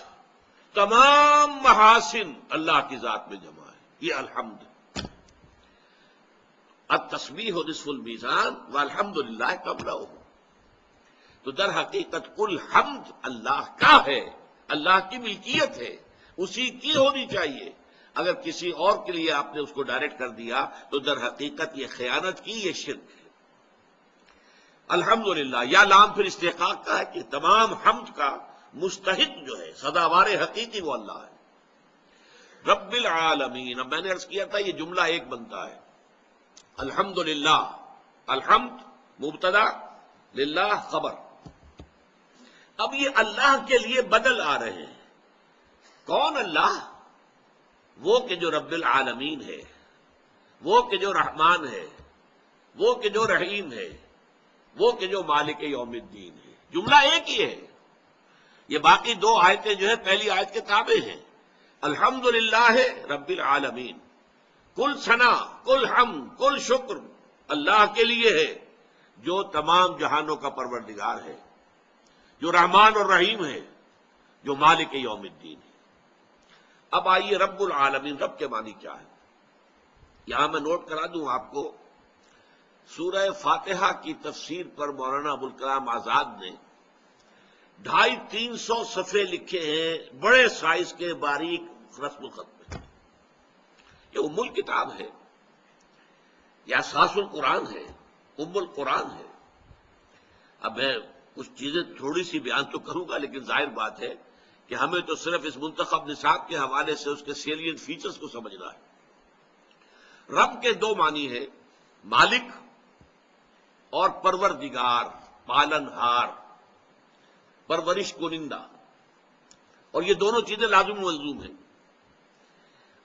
تمام محاسن اللہ کی ذات میں جمع ہے، یہ الحمد۔ التسبیح نصف المیزان والحمدللہ تملأہ، تو در حقیقت کل حمد اللہ کا ہے، اللہ کی ملکیت ہے، اسی کی ہونی چاہیے۔ اگر کسی اور کے لیے آپ نے اس کو ڈائریکٹ کر دیا تو در حقیقت یہ خیانت کی، یہ شرک ہے۔ الحمدللہ یا لام پھر استحقاق کا ہے کہ تمام حمد کا مستحق جو ہے، سزاوار حقیقی وہ اللہ ہے۔ رب العالمین، اب میں نے عرض کیا تھا یہ جملہ ایک بنتا ہے، الحمدللہ، الحمد مبتدا، للہ خبر۔ اب یہ اللہ کے لیے بدل آ رہے ہیں۔ کون اللہ؟ وہ کہ جو رب العالمین ہے، وہ کہ جو رحمان ہے، وہ کہ جو رحیم ہے، وہ کہ جو مالک یوم الدین ہے۔ جملہ ایک ہی ہے۔ یہ باقی دو آیتیں جو ہے پہلی آیت کے تابع ہیں۔ الحمدللہ رب العالمین، کل ثنا، کل حمد، کل شکر اللہ کے لیے ہے جو تمام جہانوں کا پروردگار ہے، جو رحمان اور رحیم ہے، جو مالک یوم الدین ہے۔ اب آئیے رب العالمین، رب کے معنی کیا ہے؟ یہاں میں نوٹ کرا دوں آپ کو، سورہ فاتحہ کی تفسیر پر مولانا ابوالکلام آزاد نے 250-300 صفحے لکھے ہیں، بڑے سائز کے باریک رسم الخط میں۔ یہ ام الکتاب ہے، یہ اساس القرآن ہے، ام القرآن ہے۔ اب میں کچھ چیزیں تھوڑی سی بیان تو کروں گا، لیکن ظاہر بات ہے کہ ہمیں تو صرف اس منتخب نصاب کے حوالے سے اس کے سیلینٹ فیچرز کو سمجھنا ہے۔ رب کے دو معنی ہیں، مالک اور پروردگار، پالن ہار، پرورش کنندہ، اور یہ دونوں چیزیں لازم و ملزوم ہیں۔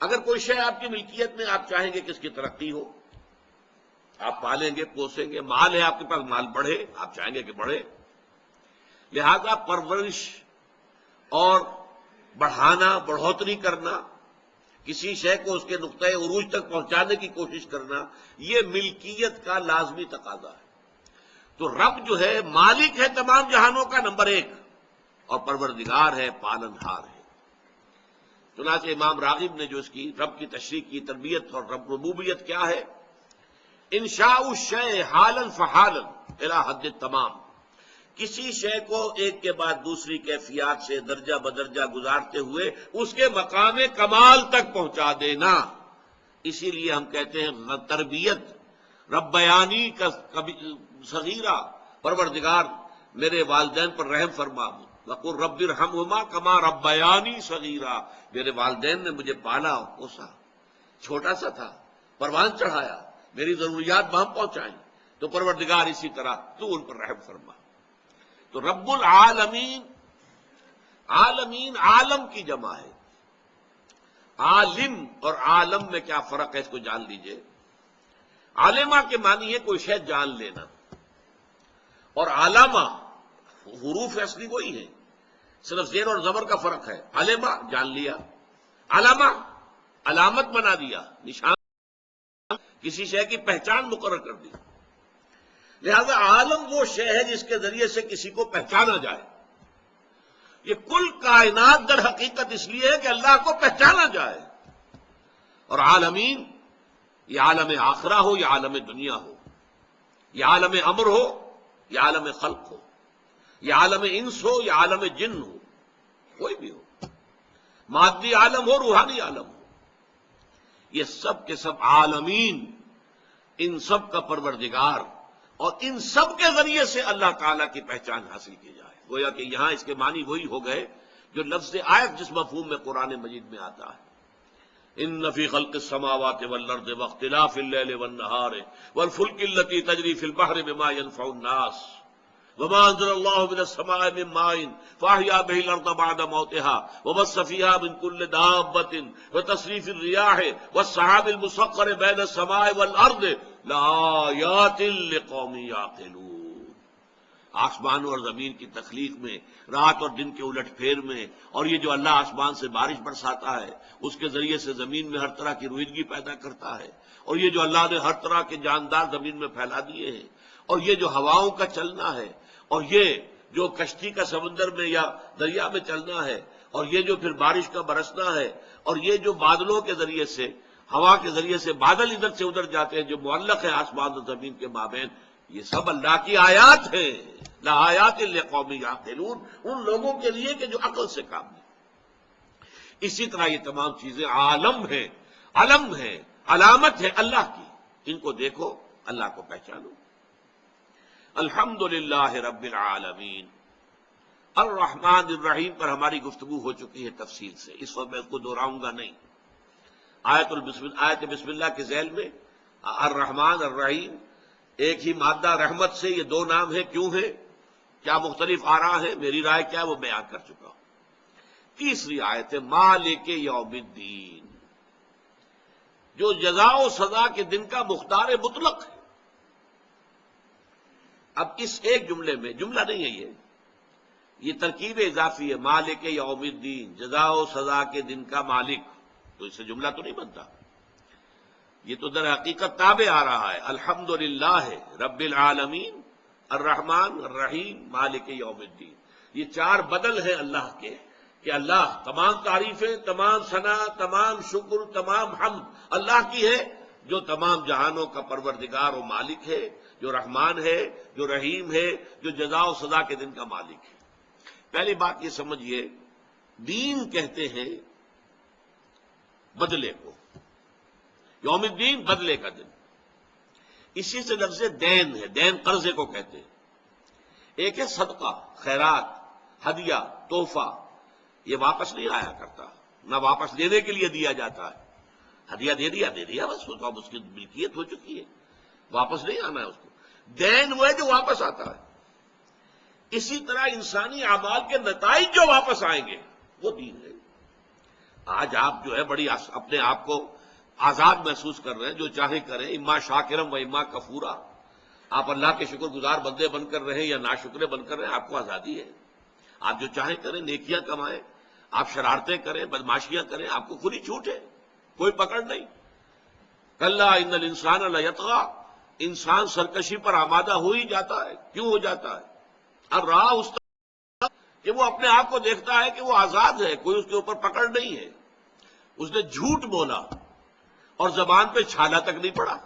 اگر کوئی شے آپ کی ملکیت میں، آپ چاہیں گے کہ اس کی ترقی ہو، آپ پالیں گے، پوسیں گے، مال ہے آپ کے پاس، مال بڑھے، آپ چاہیں گے کہ بڑھے، لہذا پرورش اور بڑھانا، بڑھوتری کرنا، کسی شے کو اس کے نقطۂ عروج تک پہنچانے کی کوشش کرنا، یہ ملکیت کا لازمی تقاضا ہے۔ تو رب جو ہے مالک ہے تمام جہانوں کا، نمبر ایک، اور پروردگار ہے، پالن ہار ہے۔ چنانچہ امام راغب نے جو اس کی رب کی تشریح کی، تربیت اور رب ربوبیت کیا ہے، انشاء الشیء حالا فحالا الی حد التمام، کسی شے کو ایک کے بعد دوسری کیفیات سے درجہ بدرجہ گزارتے ہوئے اس کے مقام کمال تک پہنچا دینا۔ اسی لیے ہم کہتے ہیں تربیت، ربیانی کا صغیرہ، پروردگار میرے والدین پر رحم فرما، وقل رب ارحمہما کما ربیانی صغیرہ، میرے والدین نے مجھے پالا اور پوسا، چھوٹا سا تھا، پروان چڑھایا، میری ضروریات وہاں پہنچائیں، تو پروردگار اسی طرح تو ان پر رحم فرما۔ تو رب العالمین، عالمین عالم کی جمع ہے۔ عالم اور عالم میں کیا فرق ہے، اس کو جان لیجئے۔ عالمہ کے معنی ہے کوئی شے جان لینا، اور علامہ حروف اصلی وہی ہے، صرف زیر اور زبر کا فرق ہے۔ علامہ جان لیا، علامہ علامت بنا دیا، نشان، کسی شے کی پہچان مقرر کر دی۔ لہذا عالم وہ شے ہے جس کے ذریعے سے کسی کو پہچانا جائے۔ یہ کل کائنات در حقیقت اس لیے ہے کہ اللہ کو پہچانا جائے۔ اور عالمین، یہ عالم آخرہ ہو یا عالم دنیا ہو، یہ عالم امر ہو یا عالم خلق ہو، یہ عالم انس ہو یا عالم جن ہو، کوئی بھی ہو، مادی عالم ہو، روحانی عالم ہو، یہ سب کے سب عالمین، ان سب کا پروردگار، اور ان سب کے ذریعے سے اللہ تعالیٰ کی پہچان حاصل کی جائے۔ گویا کہ یہاں اس کے معنی وہی ہو گئے جو لفظ آیت جس مفہوم میں قرآن مجید میں آتا ہے، ان فی خلق السماوات والارض واختلاف اللیل والنہار والفلک التی تجری فی البحر بما ينفع الناس وما انزل اللہ من السماء من ماء فاحیا به الارض بعد موتها وبث فیہا من کل دابۃ وتصریف الریاح والسحاب المسخر بین السماء والارض لآیات لقوم یعقلون۔ آسمان اور زمین کی تخلیق میں، رات اور دن کے الٹ پھیر میں، اور یہ جو اللہ آسمان سے بارش برساتا ہے، اس کے ذریعے سے زمین میں ہر طرح کی رویدگی پیدا کرتا ہے، اور یہ جو اللہ نے ہر طرح کے جاندار زمین میں پھیلا دیے ہیں، اور یہ جو ہواؤں کا چلنا ہے، اور یہ جو کشتی کا سمندر میں یا دریا میں چلنا ہے، اور یہ جو پھر بارش کا برسنا ہے، اور یہ جو بادلوں کے ذریعے سے، ہوا کے ذریعے سے بادل ادھر سے ادھر جاتے ہیں، جو معلق ہے آسمان و زمین کے مابین، یہ سب اللہ کی آیات ہیں۔ لآیات لقوم یعقلون، ان لوگوں کے لیے کہ جو عقل سے کام لیں۔ اسی طرح یہ تمام چیزیں عالم ہیں، علم ہے، علامت ہے اللہ کی، ان کو دیکھو، اللہ کو پہچانو۔ الحمدللہ رب العالمین۔ الرحمن الرحیم پر ہماری گفتگو ہو چکی ہے تفصیل سے، اس وقت میں اس کو دہراؤں گا نہیں۔ آیت بسم اللہ کے ذیل میں الرحمن الرحیم، ایک ہی مادہ رحمت سے یہ دو نام ہیں، کیوں ہیں، کیا مختلف آ رہا ہے، میری رائے کیا ہے وہ بیان کر چکا ہوں۔ تیسری آیت ہے مالک یوم الدین، جو جزا و سزا کے دن کا مختار مطلق ہے۔ اب اس ایک جملے میں، جملہ نہیں ہے یہ ترکیب اضافی ہے، مالک یوم الدین، جزا و سزا کے دن کا مالک، تو اس سے جملہ تو نہیں بنتا، یہ تو در حقیقت تابع آ رہا ہے۔ الحمدللہ رب العالمین، الرحمن الرحیم، مالک یوم الدین، یہ چار بدل ہیں اللہ کے، کہ اللہ تمام تعریفیں، تمام ثنا، تمام شکر، تمام حمد اللہ کی ہے، جو تمام جہانوں کا پروردگار و مالک ہے، جو رحمان ہے، جو رحیم ہے، جو جزا و سزا کے دن کا مالک ہے۔ پہلی بات یہ سمجھیے، دین کہتے ہیں بدلے کو، یوم الدین بدلے کا دن، اسی سے لفظ دین ہے، دین قرضے کو کہتے ہیں۔ ایک ہے صدقہ، خیرات، ہدیہ، تحفہ، یہ واپس نہیں آیا کرتا، نہ واپس لینے کے لیے دیا جاتا ہے۔ ہدیہ دے دیا بس، تو اب اس کی ملکیت ہو چکی ہے، واپس نہیں آنا ہے اس کو۔ دین وہ ہے جو واپس آتا ہے۔ اسی طرح انسانی اعمال کے نتائج جو واپس آئیں گے وہ دین ہے۔ آج آپ جو ہے بڑی اپنے آپ کو آزاد محسوس کر رہے ہیں، جو چاہے کریں، اما شاکرم و اما کفورا، آپ اللہ کے شکر گزار بندے بن کر رہیں یا ناشکرے بن کر رہیں، آپ کو آزادی ہے۔ آپ جو چاہیں کریں، نیکیاں کمائیں، آپ شرارتیں کریں، بدماشیاں کریں، آپ کو کھلی چھوٹ ہے، کوئی پکڑ نہیں۔ کلا ان الانسان لیطغی، انسان سرکشی پر آمادہ ہو ہی جاتا ہے۔ کیوں ہو جاتا ہے؟ اب رہا اس کہ وہ اپنے آپ کو دیکھتا ہے کہ وہ آزاد ہے، کوئی اس کے اوپر پکڑ نہیں ہے۔ اس نے جھوٹ بولا اور زبان پہ چھالا تک نہیں پڑا،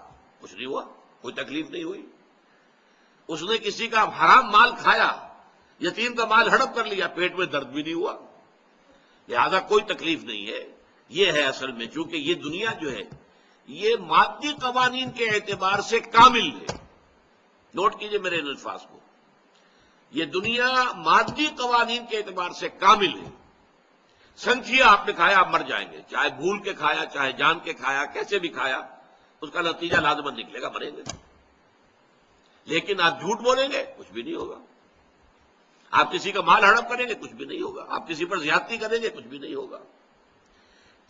کچھ نہیں ہوا، کوئی تکلیف نہیں ہوئی۔ اس نے کسی کا حرام مال کھایا، یتیم کا مال ہڑپ کر لیا، پیٹ میں درد بھی نہیں ہوا، لہذا کوئی تکلیف نہیں ہے۔ یہ ہے اصل میں، چونکہ یہ دنیا جو ہے یہ مادی قوانین کے اعتبار سے کامل ہے۔ نوٹ کیجئے میرے ان الفاظ کو، یہ دنیا مادی قوانین کے اعتبار سے کامل ہے۔ سنکھیا آپ نے کھایا، آپ مر جائیں گے، چاہے بھول کے کھایا، چاہے جان کے کھایا، کیسے بھی کھایا، اس کا نتیجہ لازماً نکلے گا، مریں گے۔ لیکن آپ جھوٹ بولیں گے، کچھ بھی نہیں ہوگا۔ آپ کسی کا مال ہڑپ کریں گے، کچھ بھی نہیں ہوگا۔ آپ کسی پر زیادتی کریں گے، کچھ بھی نہیں ہوگا۔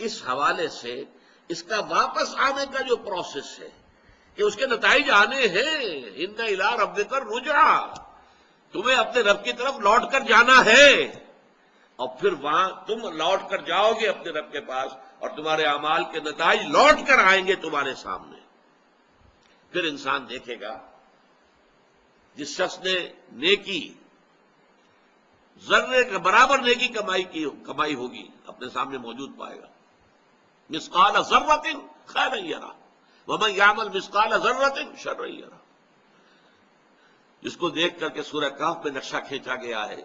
اس حوالے سے اس کا واپس آنے کا جو پروسیس ہے کہ اس کے نتائج آنے ہیں، ان الی ربک الرجعی، تمہیں اپنے رب کی طرف لوٹ کر جانا ہے، اور پھر وہاں تم لوٹ کر جاؤ گے اپنے رب کے پاس، اور تمہارے اعمال کے نتائج لوٹ کر آئیں گے تمہارے سامنے۔ پھر انسان دیکھے گا، جس شخص نے نیکی ذرے کے برابر نیکی کمائی ہوگی، اپنے سامنے موجود پائے گا۔ مثقال ذرۃ خیرا یرہ ومن یعمل مثقال ذرۃ شرا یرہ، جس کو دیکھ کر کے سورہ کہف میں نقشہ کھینچا گیا ہے،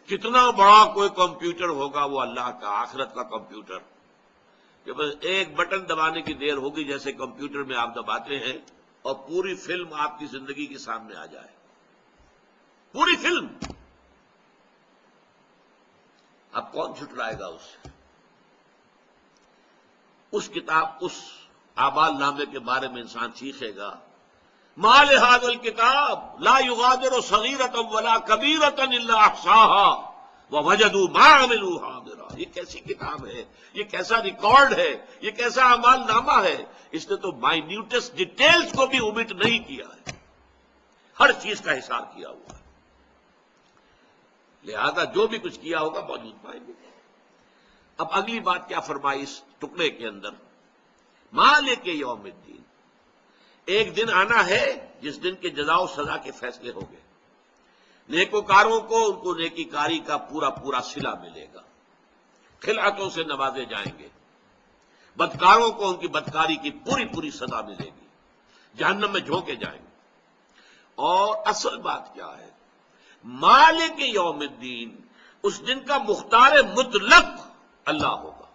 کتنا بڑا کوئی کمپیوٹر ہوگا وہ اللہ کا، آخرت کا کمپیوٹر، کہ بس ایک بٹن دبانے کی دیر ہوگی، جیسے کمپیوٹر میں آپ دباتے ہیں اور پوری فلم آپ کی زندگی کے سامنے آ جائے، پوری فلم۔ اب کون جھٹلائے گا اس سے؟ اس کتاب، اس اعمال نامے کے بارے میں انسان چیخے گا، ما لہذا الکتاب لا یغادر صغیرۃ ولا کبیرۃ الا احصاها ووجدوا ما عملوا حاضرا۔ یہ کیسی کتاب ہے، یہ کیسا ریکارڈ ہے، یہ کیسا اعمال نامہ ہے، اس نے تو مائنیوٹسٹ ڈیٹیلز کو بھی اومٹ نہیں کیا ہے، ہر چیز کا حساب کیا ہوا ہے، لہذا جو بھی کچھ کیا ہوگا موجود پائیں گے۔ اب اگلی بات کیا فرمائی اس ٹکڑے کے اندر، مالک یوم الدین، ایک دن آنا ہے جس دن کے جزا و سزا کے فیصلے ہوں گے۔ نیکوکاروں کو ان کو نیکی کاری کا پورا پورا صلہ ملے گا، خلعتوں سے نوازے جائیں گے، بدکاروں کو ان کی بدکاری کی پوری پوری سزا ملے گی، جہنم میں جھونکے جائیں گے۔ اور اصل بات کیا ہے؟ مالک یوم الدین، اس دن کا مختار مطلق اللہ ہوگا۔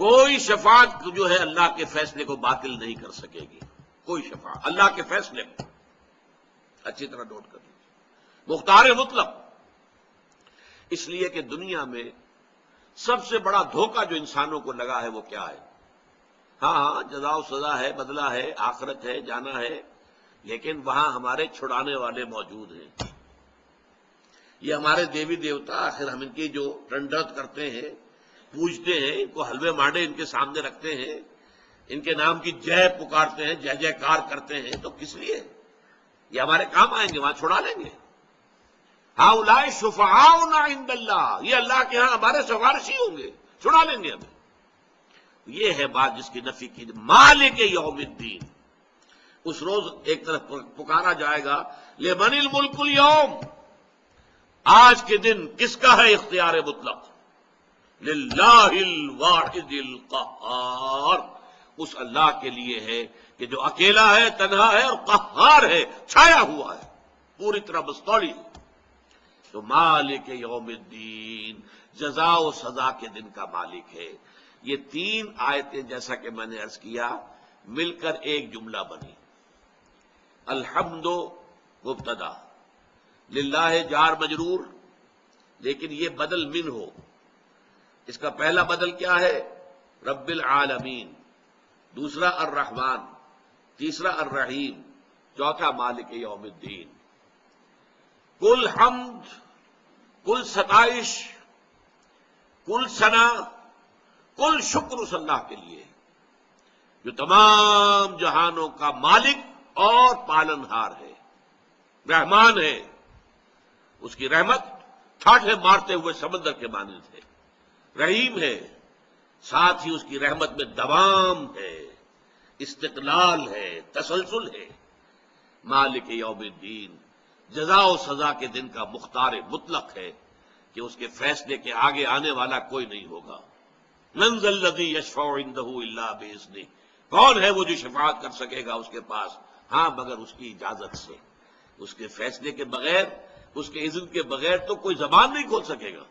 کوئی شفاعت جو ہے اللہ کے فیصلے کو باطل نہیں کر سکے گی، کوئی شفاعت اللہ کے فیصلے کو، اچھی طرح نوٹ کر لیجیے، مختار مطلق۔ اس لیے کہ دنیا میں سب سے بڑا دھوکہ جو انسانوں کو لگا ہے وہ کیا ہے؟ ہاں جزا و سزا ہے، بدلہ ہے، آخرت ہے، جانا ہے، لیکن وہاں ہمارے چھڑانے والے موجود ہیں۔ یہ ہمارے دیوی دیوتا، آخر ہم ان کی جو ٹنڈرت کرتے ہیں، پوجتے ہیں، ان کو حلوے مانڈے ان کے سامنے رکھتے ہیں، ان کے نام کی جے پکارتے ہیں، جے جے کار کرتے ہیں، تو کس لیے؟ یہ ہمارے کام آئیں گے، وہاں چھڑا لیں گے۔ ہؤلاء شفعاؤنا عند اللہ، یہ اللہ کے ہاں ہمارے سفارشی ہوں گے، چھڑا لیں گے ہمیں۔ یہ ہے بات جس کی نفی کی، مالک یوم الدین۔ اس روز ایک طرف پکارا جائے گا لمن الملک اليوم، آج کے دن کس کا ہے اختیار مطلق؟ للہ الواحد القہار، اس اللہ کے لیے ہے کہ جو اکیلا ہے، تنہا ہے اور قہار ہے، چھایا ہوا ہے، پوری طرح بستوڑی ہے۔ تو مالک یوم الدین، جزا و سزا کے دن کا مالک ہے۔ یہ تین آیتیں جیسا کہ میں نے عرض کیا مل کر ایک جملہ بنی۔ الحمد مبتدا، للہ جار مجرور، لیکن یہ بدل من ہو۔ اس کا پہلا بدل کیا ہے؟ رب العالمین، دوسرا الرحمن، تیسرا الرحیم، چوتھا مالک یوم الدین۔ کل حمد، کل ستائش، کل ثنا، کل شکر اس اللہ کے لیے جو تمام جہانوں کا مالک اور پالنہار ہے، رحمان ہے۔ اس کی رحمت ٹھاٹھے مارتے ہوئے سمندر کے مانند ہے، رحیم ہے، ساتھ ہی اس کی رحمت میں دوام ہے، استقلال ہے، تسلسل ہے۔ مالک یوم الدین، جزا و سزا کے دن کا مختار مطلق ہے کہ اس کے فیصلے کے آگے آنے والا کوئی نہیں ہوگا۔ من ذا الذی یشفع عندہ الا باذنہ، کون ہے وہ جو شفاعت کر سکے گا اس کے پاس؟ ہاں مگر اس کی اجازت سے، اس کے فیصلے کے بغیر، اس کے اذن کے بغیر تو کوئی زبان نہیں کھول سکے گا۔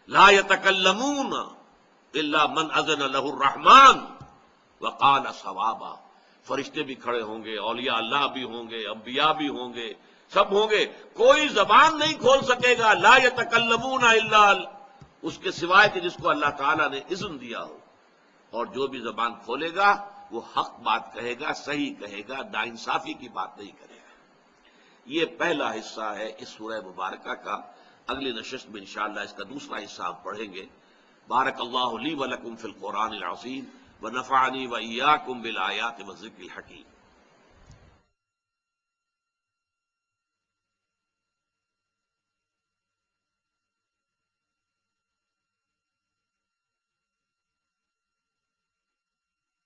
لا یتکلمون الا من اذن لہ الرحمن وقال صوابا، فرشتے بھی کھڑے ہوں گے، اولیاء اللہ بھی ہوں گے، انبیاء بھی ہوں گے، سب ہوں گے، کوئی زبان نہیں کھول سکے گا لا یتکلمون الا اس کے سوائے کہ جس کو اللہ تعالیٰ نے اذن دیا ہو، اور جو بھی زبان کھولے گا وہ حق بات کہے گا، صحیح کہے گا، ناانصافی کی بات نہیں کرے گا۔ یہ پہلا حصہ ہے اس سورہ مبارکہ کا۔ اگلی نشست میں انشاءاللہ اس کا دوسرا حصہ ہم پڑھیں گے۔ بارک اللہ لی ولکم فی القرآن العظیم ونفعنی وإیاکم بالآیات والذکر الحکیم۔